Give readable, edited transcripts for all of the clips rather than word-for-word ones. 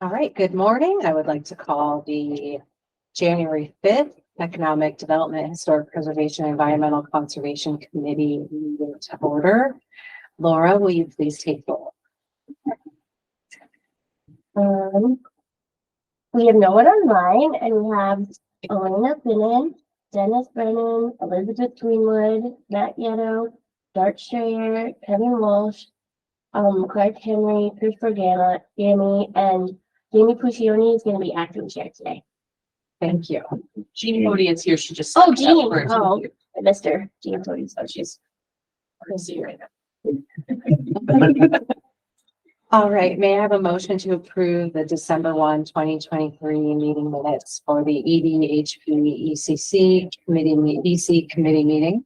All right, good morning. I would like to call the January 5th Economic Development, Historic Preservation, Environmental Conservation Committee meeting to order. Laura, will you please take roll? We have no one online, and we have Elena Finnan, Dennis Brennan, Elizabeth Greenwood, Matt Yetto, Dart Strayer, Kevin Walsh, Clark Henry, Christopher Gammy, and Jamie Puccioni is going to be acting chair today. Thank you. Jeannie Bodie is here. She just. Oh, Jeannie. Oh, I missed her. Jeannie Bodie. So she's. I see you right now. All right, may I have a motion to approve the December 1, 2023 meeting minutes for the EDHP ECC committee meeting?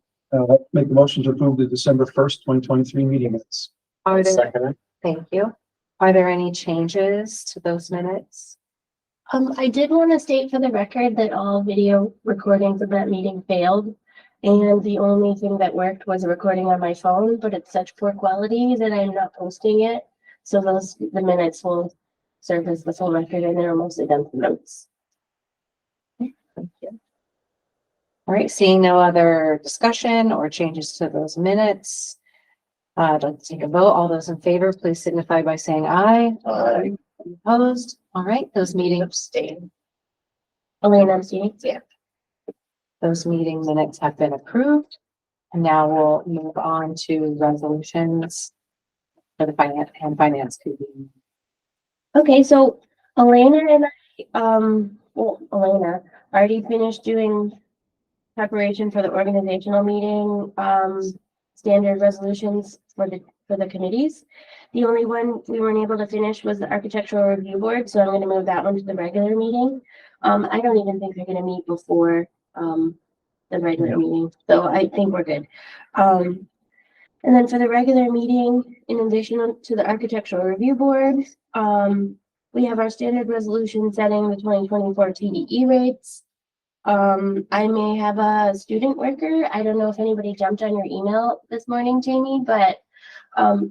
Make the motion to approve the December 1st, 2023 meeting minutes. Are there, Second. thank you. Are there any changes to those minutes? I did want to state for the record that all video recordings of that meeting failed. And the only thing that worked was a recording on my phone, but it's such poor quality that I'm not posting it. So the minutes will serve as the full record, and they're mostly done for notes. Thank you. All right, seeing no other discussion or changes to those minutes, I'd like to take a vote. All those in favor, please signify by saying aye. Aye. Opposed? All right, those meetings, Abstain. Elena, see? Yeah. those meeting minutes have been approved. And now we'll move on to resolutions for the finance committee. Okay, so Elena and Elena already finished doing preparation for the organizational meeting, standard resolutions for the committees. The only one we weren't able to finish was the architectural review board, so I'm going to move that one to the regular meeting. I don't even think they're going to meet before the regular meeting, so I think we're good. And then for the regular meeting, in addition to the architectural review board, we have our standard resolution setting the 2024 TDE rates. I may have a student worker. I don't know if anybody jumped on your email this morning, Jamie, but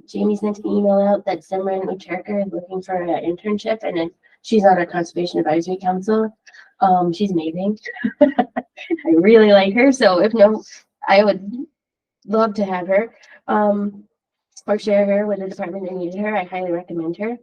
Jamie sent an email out that Simran Ucharkar is looking for an internship, and then she's on our Conservation Advisory Council. She's amazing. I really like her, so if no, I would love to have her. Or share her with the department that needed her. I highly recommend her.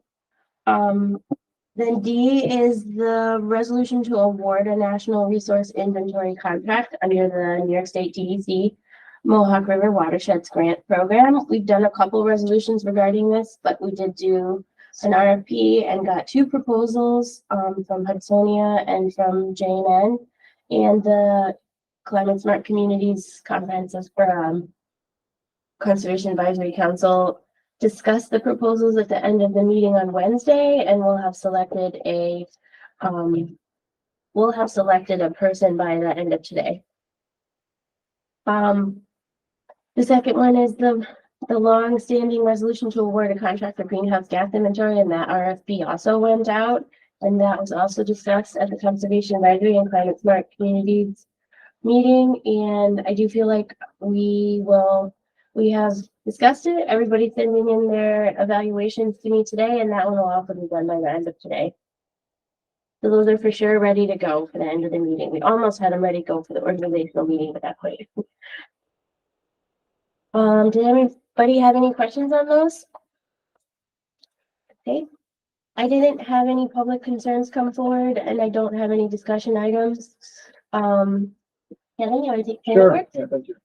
Then D is the resolution to award a national resource inventory contract under the New York State DEC Mohawk River Watersheds Grant Program. We've done a couple resolutions regarding this, but we did do an RFP and got two proposals from Hudsonia and from JNN, and the Climate Smart Communities Comprehensive Conservation Advisory Council discuss the proposals at the end of the meeting on Wednesday, and we'll have selected a person by the end of today. The second one is the long-standing resolution to award a contract for greenhouse gas inventory, and that RFP also went out, and that was also discussed at the Conservation Advisory and Climate Smart Communities meeting. And I do feel like we have discussed it. Everybody's sending in their evaluations to me today, and that one will also be done by the end of today. So those are for sure ready to go for the end of the meeting. We almost had them ready to go for the organizational meeting, but not quite. Did anybody have any questions on those? Okay. I didn't have any public concerns come forward, and I don't have any discussion items. Kevin, you want to take care of it? Yeah, thank you.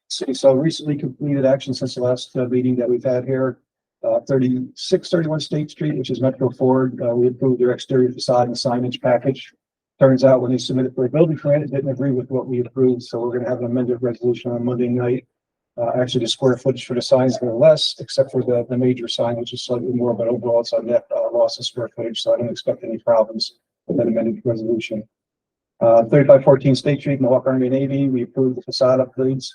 So recently completed action since the last meeting that we've had here, 3631 State Street, which is Metro Ford. We approved their exterior facade and signage package. Turns out when they submitted for a building permit, it didn't agree with what we approved. So we're going to have an amended resolution on Monday night. Actually, the square footage for the signs are less, except for the major sign, which is slightly more, but overall it's a net loss of square footage. So I don't expect any problems with that amended resolution. 3514 State Street, Mohawk Army Navy. We approved the facade upgrades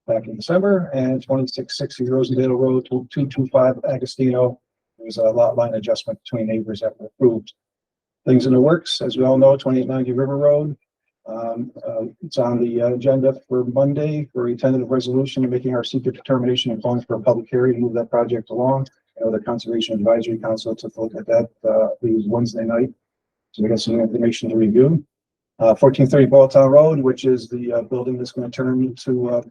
back in December, and 2660 Rosendale Road to 225 Agostino. There's a lot line adjustment between neighbors that were approved. Things in the works, as we all know, 2890 River Road. It's on the agenda for Monday for a tentative resolution, making our secret determination and calling for a public hearing to move that project along. I know the Conservation Advisory Council took a look at that, it was Wednesday night. So we got some information to review. 1430 Balltown Road, which is the building that's going to turn into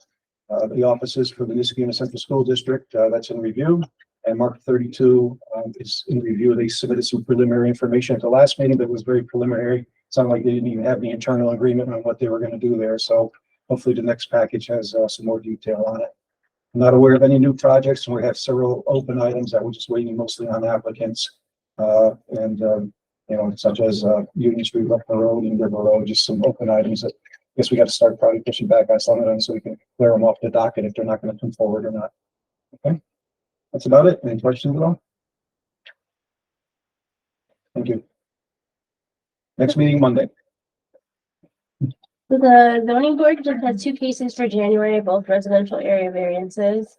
the offices for the Niskayuna Central School District. That's in review. And Mark 32 is in review. They submitted some preliminary information at the last meeting that was very preliminary. Sounded like they didn't even have the internal agreement on what they were going to do there. So hopefully the next package has some more detail on it. I'm not aware of any new projects, and we have several open items that we're just waiting mostly on applicants. You know, such as Union Street, Lefton Road, and River Road, just some open items that I guess we got to start probably pushing back on some of them so we can clear them off the docket if they're not going to come forward or not. Okay, that's about it. Any questions at all? Thank you. Next meeting Monday. So the zoning board just has 2 cases for January, both residential area variances.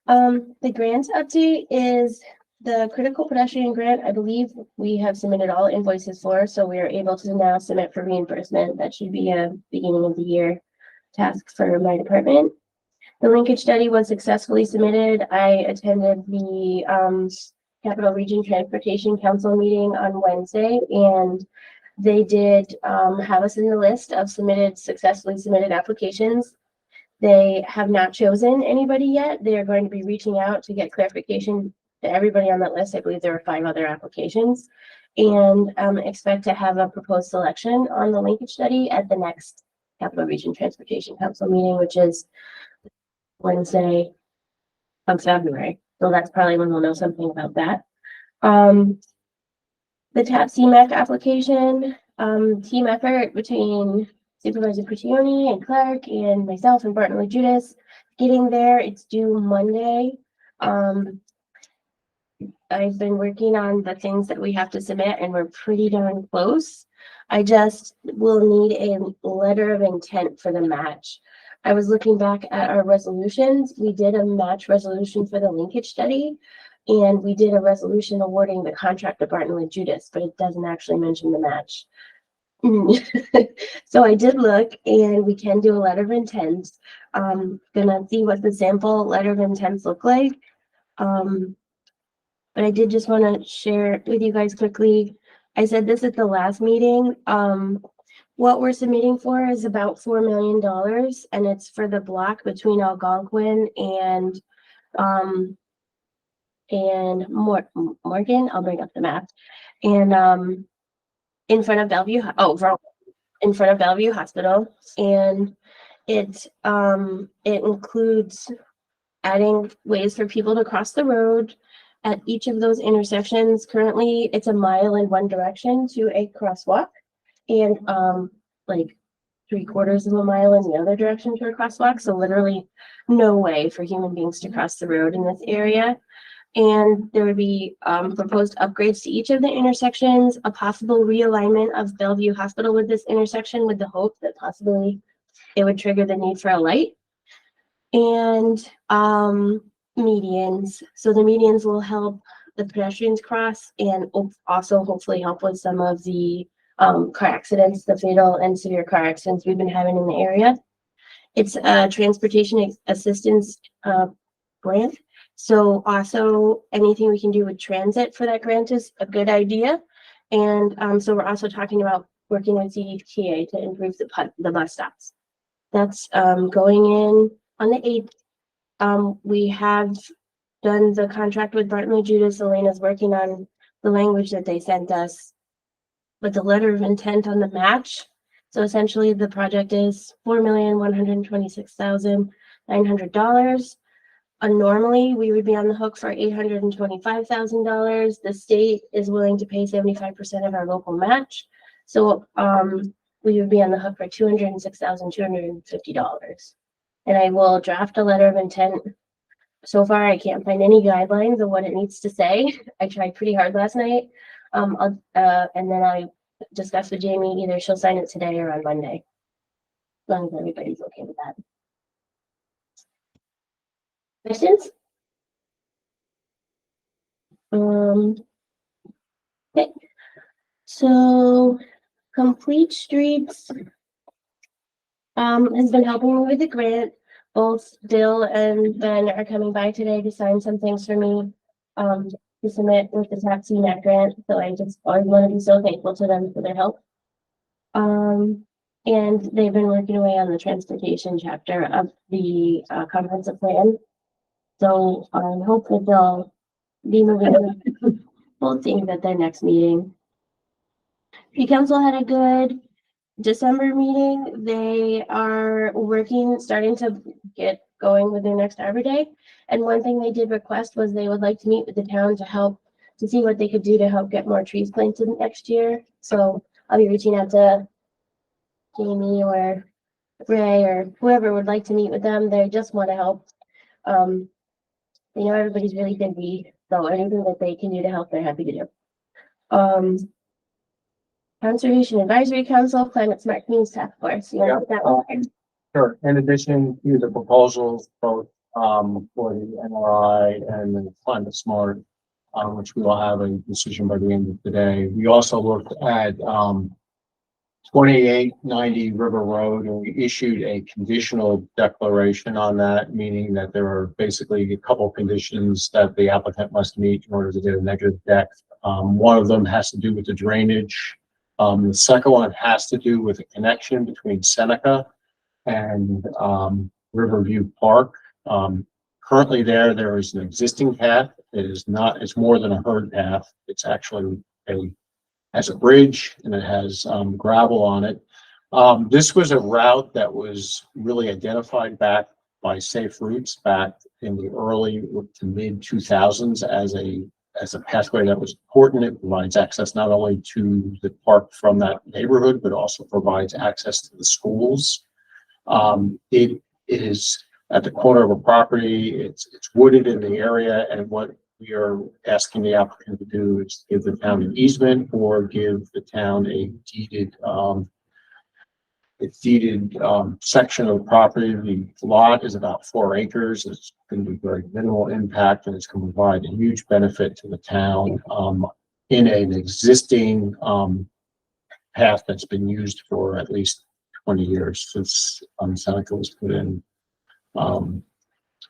The grant update is the critical pedestrian grant. I believe we have submitted all invoices for, so we are able to now submit for reimbursement. That should be a beginning of the year task for my department. The linkage study was successfully submitted. I attended the Capital Region Transportation Council meeting on Wednesday, and they did have us in the list of successfully submitted applications. They have not chosen anybody yet. They are going to be reaching out to get clarification to everybody on that list. I believe there are 5 other applications, and expect to have a proposed selection on the linkage study at the next Capital Region Transportation Council meeting, which is Wednesday of February. So that's probably when we'll know something about that. The TAP CMAC application, team effort between Supervisor Puccioni and Clark and myself and Barton Judas getting there. It's due Monday. I've been working on the things that we have to submit, and we're pretty darn close. I just will need a letter of intent for the match. I was looking back at our resolutions. We did a match resolution for the linkage study, and we did a resolution awarding the contract to Barton Judas, but it doesn't actually mention the match. So I did look, and we can do a letter of intent. Gonna see what the sample letter of intents look like. But I did just want to share with you guys quickly. I said this at the last meeting. What we're submitting for is about $4 million, and it's for the block between Algonquin and Morgan. I'll bring up the map. And in front of Bellevue, in front of Bellevue Hospital, and it includes adding ways for people to cross the road at each of those intersections. Currently, it's a mile in one direction to a crosswalk, and like 3/4 of a mile in the other direction to a crosswalk. So literally no way for human beings to cross the road in this area. And there would be proposed upgrades to each of the intersections, a possible realignment of Bellevue Hospital with this intersection, with the hope that possibly it would trigger the need for a light. And medians. So the medians will help the pedestrians cross, and also hopefully help with some of the car accidents, the fatal and severe car accidents we've been having in the area. It's a transportation assistance grant. So also anything we can do with transit for that grant is a good idea. And so we're also talking about working with CDTA to improve the bus stops. That's going in on the 8th. We have done the contract with Barton Judas. Elena's working on the language that they sent us with the letter of intent on the match. So essentially the project is $4,126,900. Normally we would be on the hook for $825,000. The state is willing to pay 75% of our local match. So we would be on the hook for $206,250. And I will draft a letter of intent. So far, I can't find any guidelines of what it needs to say. I tried pretty hard last night. And then I discussed with Jamie, either she'll sign it today or on Monday. As long as everybody's okay with that. Questions? Okay. So Complete Streets has been helping me with the grant. Both Dill and Ben are coming by today to sign some things for me. to submit with the tax CMAC grant. So I just always want to be so thankful to them for their help. And they've been working away on the transportation chapter of the comprehensive plan. So I'm hopeful they'll be moving on both things at their next meeting. The council had a good December meeting. They are starting to get going with their next Arbor Day. And one thing they did request was they would like to meet with the town to see what they could do to help get more trees planted next year. So I'll be reaching out to Jamie or Ray or whoever would like to meet with them. They just want to help. They know everybody's really busy, so anything that they can do to help, they're happy to do. Conservation Advisory Council, Climate Smart Communities Task Force. You want to put that one? Sure. In addition to the proposals, both for the NRI and the Climate Smart, which we will have a decision by the end of the day. We also looked at 2890 River Road, and we issued a conditional declaration on that, meaning that there are basically a couple of conditions that the applicant must meet in order to get a negative deck. One of them has to do with the drainage. The second one has to do with a connection between Seneca and Riverview Park. Currently there is an existing path. It's more than a herd path. It's actually has a bridge and it has gravel on it. This was a route that was really identified back by Safe Routes back in the early to mid 2000s as a pathway that was important. It provides access not only to the park from that neighborhood, but also provides access to the schools. It is at the corner of a property. It's wooded in the area, and what we are asking the applicant to do is give the town an easement or give the town a deeded section of the property. The lot is about 4 acres. It's going to be very minimal impact, and it's going to provide a huge benefit to the town in an existing path that's been used for at least 20 years since Seneca was put in.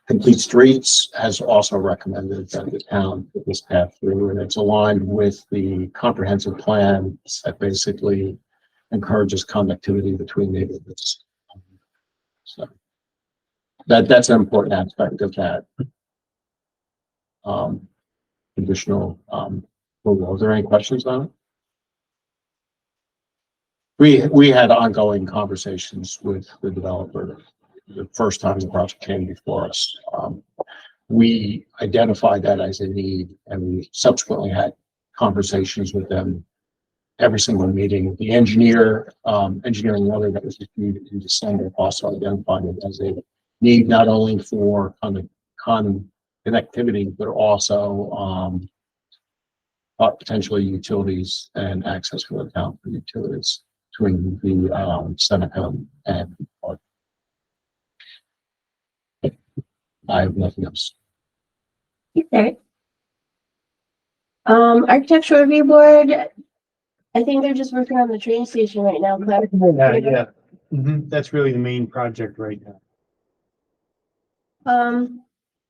Complete Streets has also recommended that the town put this path through, and it's aligned with the comprehensive plan that basically encourages connectivity between neighborhoods. So that's an important aspect of that conditional approval. Is there any questions on it? We had ongoing conversations with the developer the first time the project came before us. We identified that as a need, and we subsequently had conversations with them every single meeting. The engineering letter that was issued in December also identified it as a need not only for connectivity, but also potentially utilities and access for the town for utilities between the Seneca and Park. I have nothing else. Okay. Architectural Review Board, I think they're just working on the train station right now. Yeah, that's really the main project right now.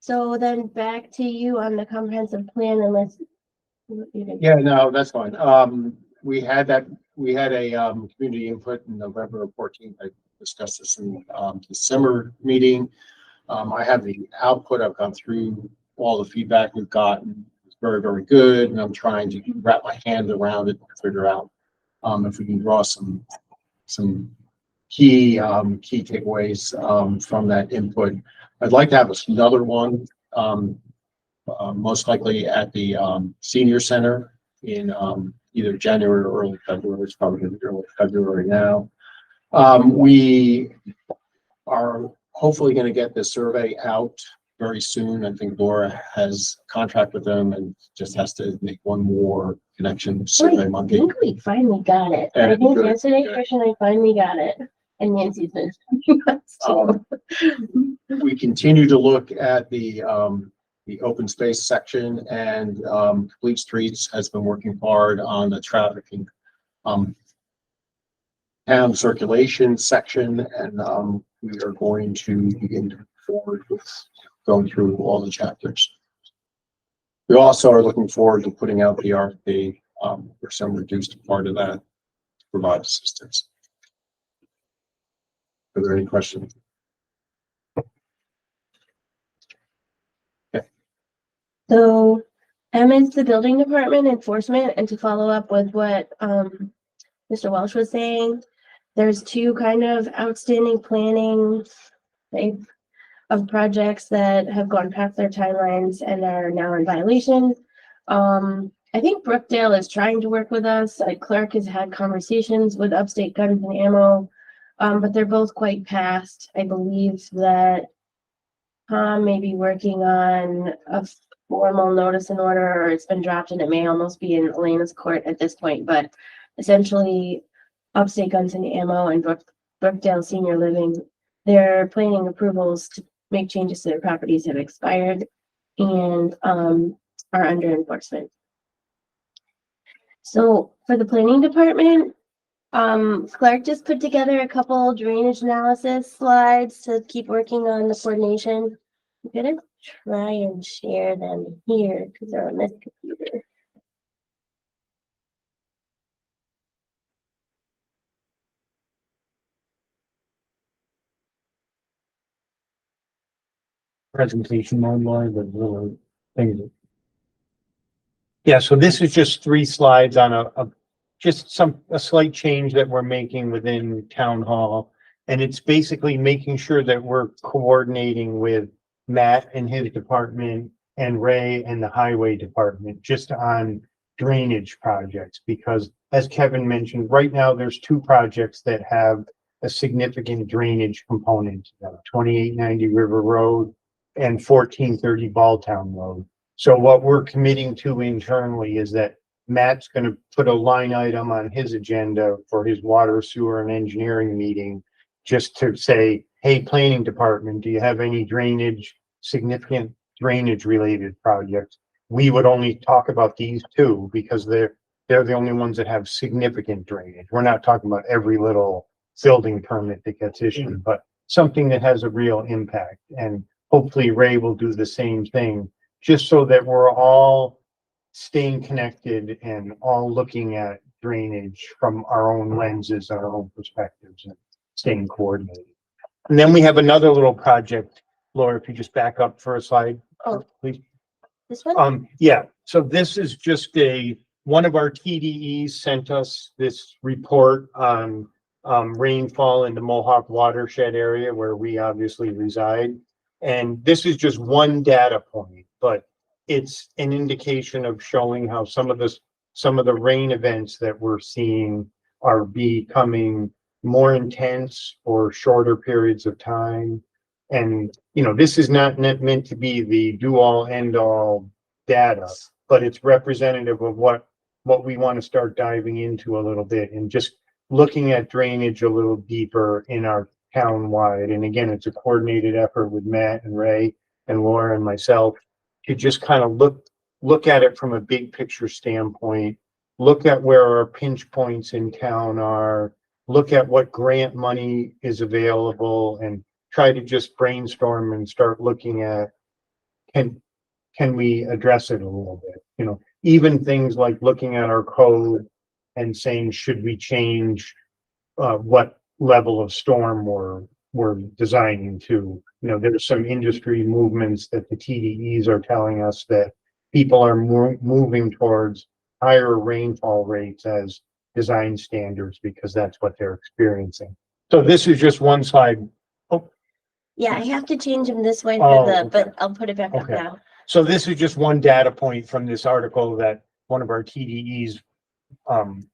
So then back to you on the comprehensive plan unless. Yeah, no, that's fine. We had a community input in November 14th. I discussed this in December meeting. I have the output. I've gone through all the feedback we've gotten. It's very, very good, and I'm trying to wrap my hand around it and figure out if we can draw some key takeaways from that input. I'd like to have another one, most likely at the senior center in either January or early February. It's probably going to be early February now. We are hopefully going to get this survey out very soon. I think Laura has a contract with them and just has to make one more connection. Survey I Monkey. think we finally got it. And I think good, yesterday, good. Trish and I finally got it. And Nancy's been. We continue to look at the open space section, and Complete Streets has been working hard on the trafficking town circulation section, and we are going to begin to move forward with going through all the chapters. We also are looking forward to putting out the RFP, for some reduced part of that to provide assistance. Are there any questions? So M is the building department enforcement, and to follow up with what Mr. Welsh was saying, there's two kind of outstanding planning type of projects that have gone past their timelines and are now in violation. I think Brookdale is trying to work with us. Clark has had conversations with Upstate Guns and Ammo, but they're both quite past. I believe that Tom may be working on a formal notice and order, or it's been drafted. It may almost be in Elena's court at this point, but essentially Upstate Guns and Ammo and Brookdale Senior Living, their planning approvals to make changes to their properties have expired and are under enforcement. So for the planning department, Clark just put together a couple drainage analysis slides to keep working on the coordination. I'm gonna try and share them here because they're on this computer. Presentation mode, Lauren, but little things. Yeah, so this is just 3 slides on a slight change that we're making within town hall. And it's basically making sure that we're coordinating with Matt and his department and Ray and the highway department just on drainage projects. Because as Kevin mentioned, right now there's 2 projects that have a significant drainage component to them, 2890 River Road and 1430 Balltown Road. So what we're committing to internally is that Matt's going to put a line item on his agenda for his water, sewer, and engineering meeting, just to say, hey, planning department, do you have any significant drainage related projects? We would only talk about these 2 because they're the only ones that have significant drainage. We're not talking about every little building permit that gets issued, but something that has a real impact. And hopefully Ray will do the same thing, just so that we're all staying connected and all looking at drainage from our own lenses, our own perspectives, and staying coordinated. And then we have another little project. Laura, if you just back up for a slide, Oh. please. This one? Yeah, so this is just one of our TDEs sent us this report on rainfall in the Mohawk watershed area where we obviously reside. And this is just one data point, but it's an indication of showing how some of the rain events that we're seeing are becoming more intense for shorter periods of time. And, this is not meant to be the do all end all data, but it's representative of what we want to start diving into a little bit and just looking at drainage a little deeper in our town-wide. And again, it's a coordinated effort with Matt and Ray and Laura and myself to just kind of look at it from a big picture standpoint, look at where our pinch points in town are, look at what grant money is available, and try to just brainstorm and start looking at can we address it a little bit? Even things like looking at our code and saying, should we change what level of storm we're designing to? There's some industry movements that the TDEs are telling us that people are moving towards higher rainfall rates as design standards because that's what they're experiencing. So this is just one slide. Yeah, I have to change them this way Oh, but I'll put it back up Okay. now. So this is just one data point from this article that one of our TDEs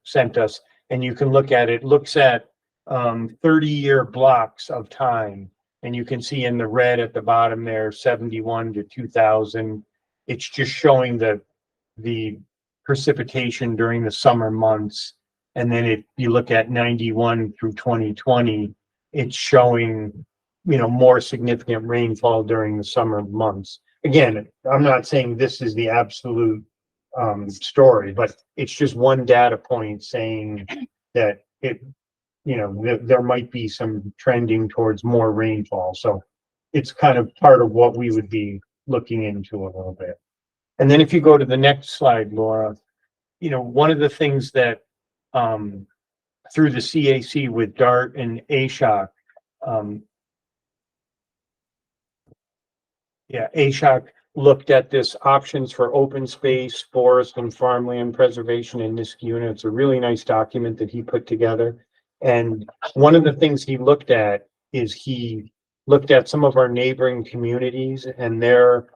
sent us, and you can look at it. Looks at 30-year blocks of time, and you can see in the red at the bottom there, 71 to 2000. It's just showing the precipitation during the summer months, and then if you look at 91 through 2020, it's showing more significant rainfall during the summer months. Again, I'm not saying this is the absolute story, but it's just one data point saying that there might be some trending towards more rainfall. So it's kind of part of what we would be looking into a little bit. And then if you go to the next slide, Laura, you know, one of the things that, through the CAC with DART and ASHOC, ASHOC looked at this options for open space, forest and farmland preservation in Niskayuna. It's a really nice document that he put together. And one of the things he looked at is he looked at some of our neighboring communities and their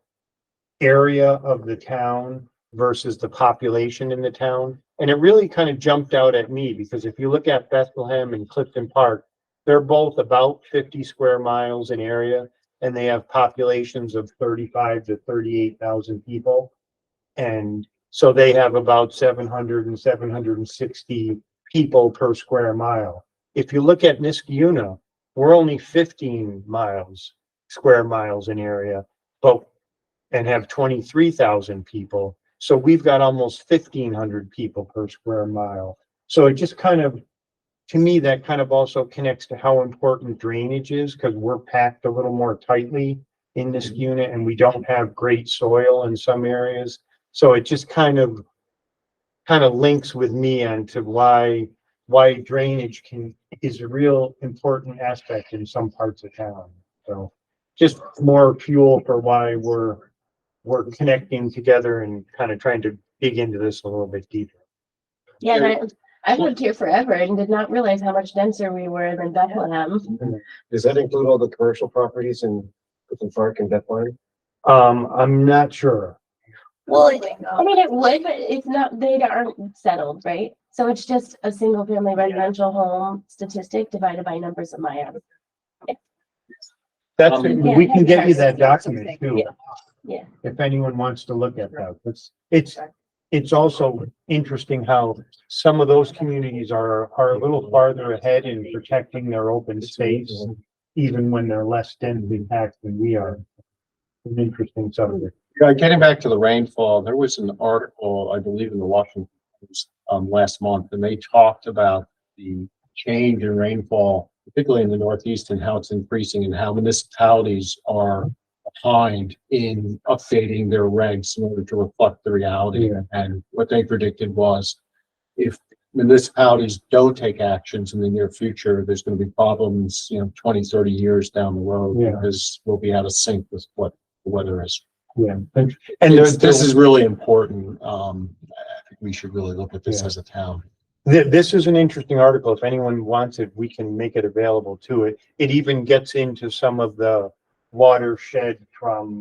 area of the town versus the population in the town. And it really kind of jumped out at me because if you look at Bethlehem and Clifton Park, they're both about 50 square miles in area, and they have populations of 35 to 38,000 people. And so they have about 700 and 760 people per square mile. If you look at Niskayuna, we're only 15 square miles in area, and have 23,000 people. So we've got almost 1,500 people per square mile. So it just kind of, to me, that kind of also connects to how important drainage is because we're packed a little more tightly in this unit and we don't have great soil in some areas. So it just kind of links with me onto why drainage is a real important aspect in some parts of town. So just more fuel for why we're connecting together and kind of trying to dig into this a little bit deeper. Yeah, and I've lived here forever and did not realize how much denser we were than Bethlehem. Does that include all the commercial properties in Clifton Park and Bethlehem? I'm not sure. Well, I mean, it would, but it's not, they aren't settled, right? So it's just a single family residential home statistic divided by numbers of my house. That's, we can get you that document too. Yeah. If anyone wants to look at that, it's also interesting how some of those communities are a little farther ahead in protecting their open space, even when they're less densely packed than we are. An interesting subject. Yeah, getting back to the rainfall, there was an article, I believe, in the Washington Post last month, and they talked about the change in rainfall, particularly in the Northeast, and how it's increasing and how municipalities are behind in updating their regs in order to reflect the reality. Yeah. And what they predicted was if municipalities don't take actions in the near future, there's going to be problems, 20, 30 years down the road Yeah. because we'll be out of sync with what the weather is. Yeah. And This is really important. I think we should really look at this Yeah. as a town. This is an interesting article. If anyone wants it, we can make it available to it. It even gets into some of the watershed from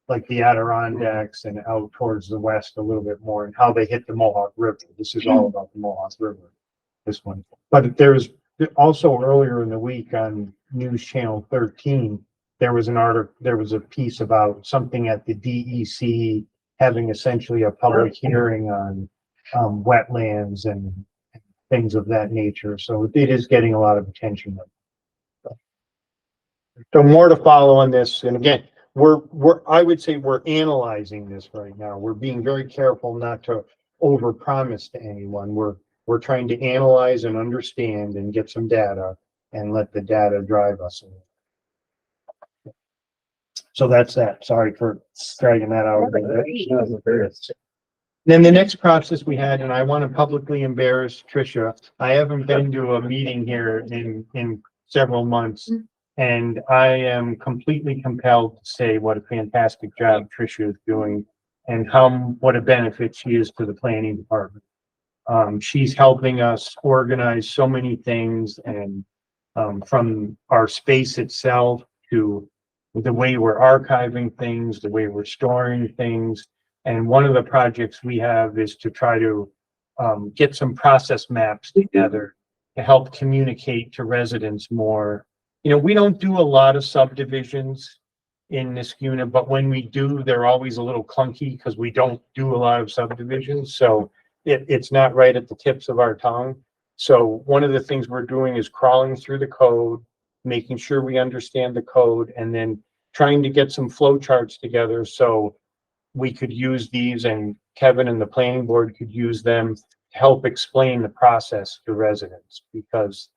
like the Adirondacks and out towards the west a little bit more and how they hit the Mohawk River. This is all about the Mohawk River, this one. But there's also earlier in the week on News Channel 13, there was a piece about something at the DEC having essentially a public hearing on wetlands and things of that nature. So it is getting a lot of attention. So more to follow on this. And again, I would say we're analyzing this right now. We're being very careful not to overpromise to anyone. We're trying to analyze and understand and get some data and let the data drive us. So that's that. Sorry for dragging that out. Then the next process we had, and I want to publicly embarrass Tricia, I haven't been to a meeting here in several months. And I am completely compelled to say what a fantastic job Tricia is doing and what a benefit she is to the planning department. She's helping us organize so many things and from our space itself to the way we're archiving things, the way we're storing things. And one of the projects we have is to try to get some process maps together to help communicate to residents more. We don't do a lot of subdivisions in this unit, but when we do, they're always a little clunky because we don't do a lot of subdivisions. So it's not right at the tips of our tongue. So one of the things we're doing is crawling through the code, making sure we understand the code, and then trying to get some flow charts together so we could use these and Kevin and the planning board could use them to help explain the process to residents. Because,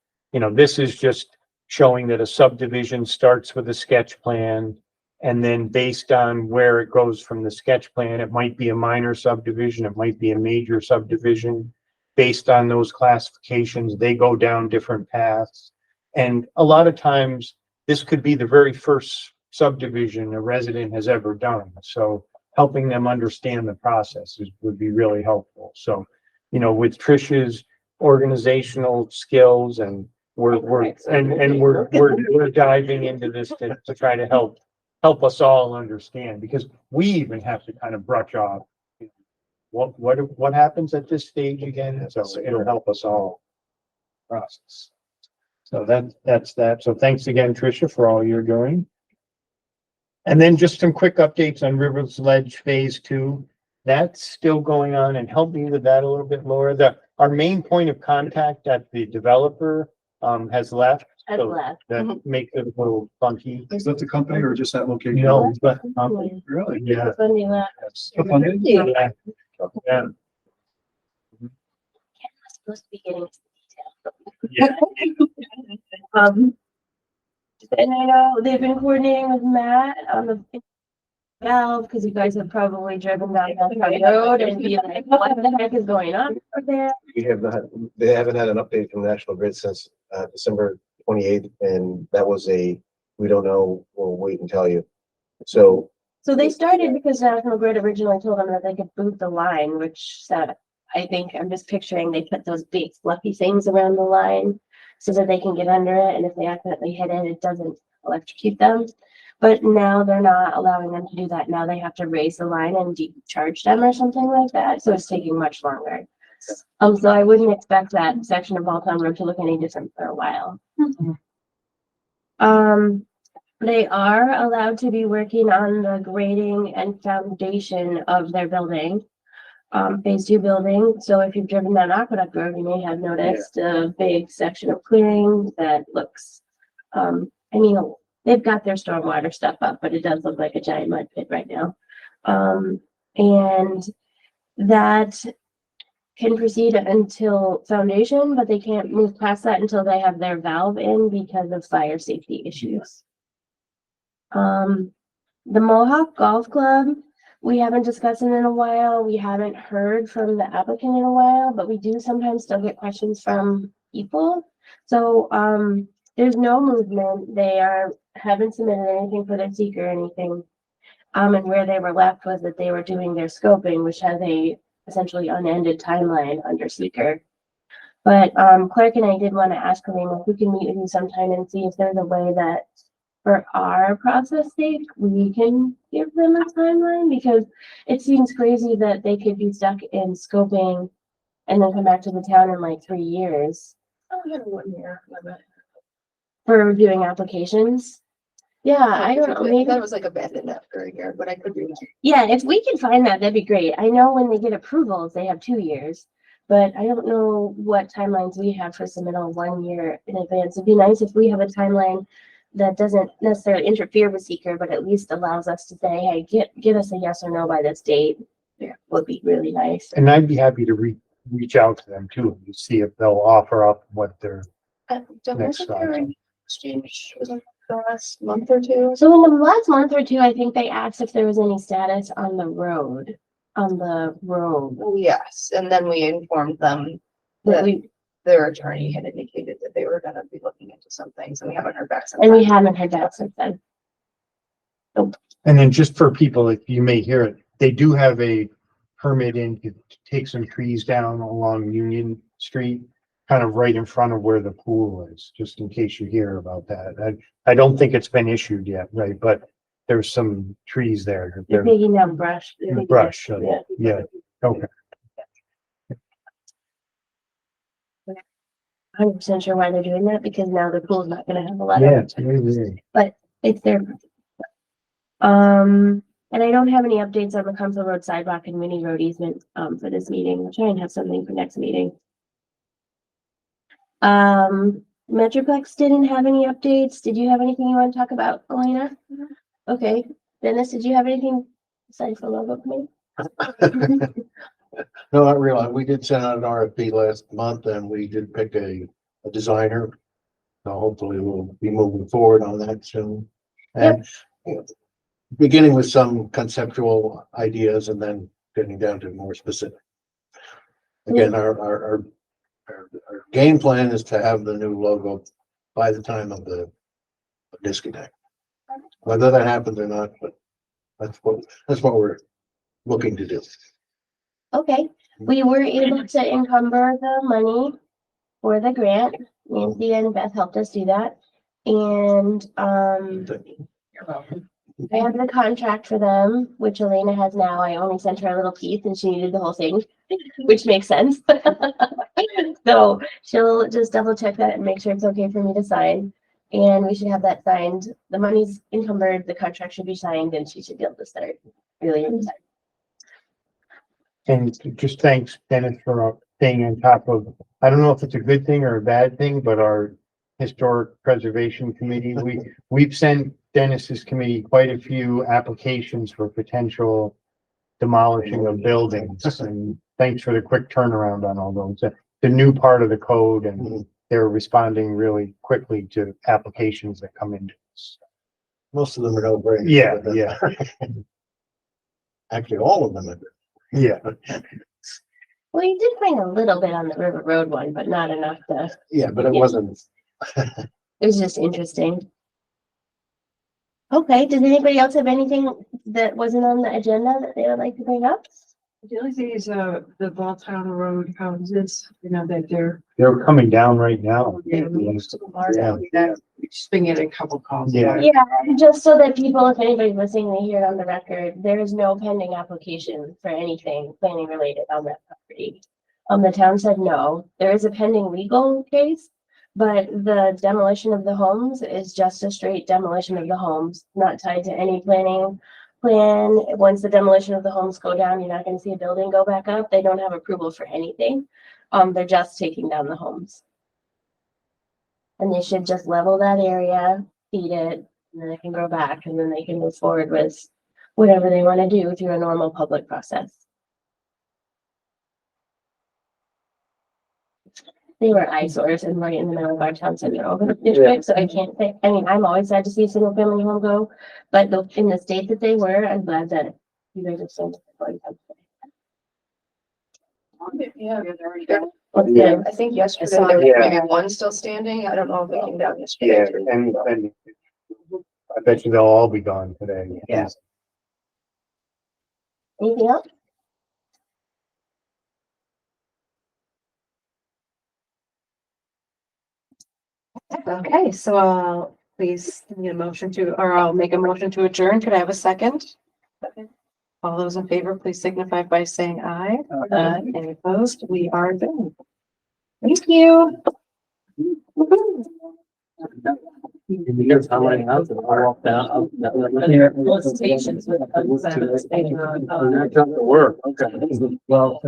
this is just showing that a subdivision starts with a sketch plan, And then based on where it goes from the sketch plan, it might be a minor subdivision, it might be a major subdivision. Based on those classifications, they go down different paths. And a lot of times, this could be the very first subdivision a resident has ever done. So helping them understand the process would be really helpful. So, you know, with Trish's organizational skills and we're diving into this to try to help us all understand, because we even have to kind of brush off what happens at this stage again. So it'll help us all process. So that's that. So thanks again, Tricia, for all you're doing. And then just some quick updates on Rivers Ledge Phase 2. That's still going on, and help me with that a little bit, Laura. Our main point of contact at the developer has left. I've So left. that makes it a little funky. Is that the company or just that location? No, but, Really? yeah. When they left. So funded? Yeah. Yeah. Supposed to be getting into the Yeah. detail. And I know they've been coordinating with Matt on the valve, because you guys have probably driven down that road and be like, what the heck is going on over there? They haven't had an update from National Grid since December 28th, and that was we don't know, we'll wait and tell you. So So they started because National Grid originally told them that they could boot the line, which said, I think, I'm just picturing they put those big fluffy things around the line so that they can get under it, and if they accidentally hit it, it doesn't electrocute them. But now they're not allowing them to do that. Now they have to raise the line and decharge them or something like that, so it's taking much longer. So I wouldn't expect that section of Balltown Road to look any different for a while. They are allowed to be working on the grading and foundation of their building. Phase 2 building. So if you've driven down Aqueduct Road, you may have noticed a big section of clearing that looks, I mean, they've got their stormwater stuff up, but it does look like a giant mud pit right now. And that can proceed until foundation, but they can't move past that until they have their valve in because of fire safety issues. The Mohawk Golf Club, we haven't discussed it in a while. We haven't heard from the applicant in a while, but we do sometimes still get questions from people. So, there's no movement. They haven't submitted anything for their seeker or anything. And where they were left was that they were doing their scoping, which has a essentially unended timeline under seeker. But, Clark and I did want to ask him if we can meet with you sometime and see if there's a way that for our process sake, we can give them a timeline, because it seems crazy that they could be stuck in scoping and then come back to the town in like 3 years. Oh, yeah, 1 year limit. For reviewing applications. Yeah, I don't know, maybe, That was like abandoned after a year, but I could be wrong. yeah, if we can find that, that'd be great. I know when they get approvals, they have 2 years, but I don't know what timelines we have for submittal 1 year in advance. It'd be nice if we have a timeline that doesn't necessarily interfere with seeker, but at least allows us to say, hey, give us a yes or no by this date. Yeah, would be really nice. And I'd be happy to reach out to them too, to see if they'll offer up what their Don't next wasn't there thoughts. an exchange, was it the last month or two? So in the last month or two, I think they asked if there was any status on the road. Oh, yes, and then we informed them That that we, their attorney had indicated that they were gonna be looking into some things, and we haven't heard back since. and we then. haven't heard back since then. And then just for people, if you may hear it, they do have a permit in to take some trees down along Union Street, kind of right in front of where the pool is, just in case you hear about that. I don't think it's been issued yet, right? But there's some trees there. that They're they're- taking down brush. Brush, so, Yeah. yeah, okay. 100% sure why they're doing that, because now the pool's not gonna have a lot Yeah, of, it's very. it's their. And I don't have any updates on the Council Road sidewalk and mini road easement, for this meeting. I'll try and have something for next meeting. Metroplex didn't have any updates. Did you have anything you want to talk about, Elena? Okay, Dennis, did you have anything besides the logo committee? No, not really. We did send out an RFP last month and we did pick a designer. So hopefully we'll be moving forward on that soon. And you know, beginning with some conceptual ideas and then getting down to more specific. Again, our game plan is to have the new logo by the time of the disconnect. Whether that happens or not, but that's what we're looking to do. Okay, we were able to encumber the money for the grant. Nancy and Beth helped us do that. And, I have the contract for them, which Elena has now. I only sent her a little piece and she needed the whole thing, which makes sense. So she'll just double check that and make sure it's okay for me to sign. And we should have that signed. The money's encumbered, the contract should be signed, and she should be able to start really anytime. And just thanks, Dennis, for staying on top of, I don't know if it's a good thing or a bad thing, but our historic preservation committee, we've sent Dennis's committee quite a few applications for potential demolishing of buildings. And thanks for the quick turnaround on all those. The new part of the code, and they're responding really quickly to applications that come in. Most of them are no brainers. Yeah, but yeah, Actually, all of them are. yeah. Well, you did find a little bit on the River Road one, but not enough to, Yeah, but it Yeah. wasn't. it was just interesting. Okay, does anybody else have anything that wasn't on the agenda that they would like to bring up? The only thing is, the Balltown Road houses, you know, that they're. They're coming down right now. Most of them are down. We've just been getting a couple calls. Yeah. about it. Yeah, just so that people, if anybody's listening, they hear it on the record, there is no pending application for anything planning related on that property. The town said no, there is a pending legal case, but the demolition of the homes is just a straight demolition of the homes, not tied to any planning plan. Once the demolition of the homes go down, you're not gonna see a building go back up. They don't have approval for anything. They're just taking down the homes. And they should just level that area, feed it, and then it can grow back, and then they can move forward with whatever they want to do through a normal public process. They were eyesores and right in the middle of our town center over the district, so I can't say, I mean, I'm always sad to see a single family home go, but in the state that they were, I'm glad that you guys have seen. Yeah, they're already down. Yeah. I think yesterday saw there was that. maybe one still standing. I don't know if they came down yesterday. And I bet you they'll all be gone today. Yeah. Anything else? Okay, so I'll please need a motion to, or I'll make a motion to adjourn. Could I have a second? All those in favor, please signify by saying aye. Any opposed? We are adjourned. Thank you. Here's how many houses I walked down. Stations with. Work, okay. Well,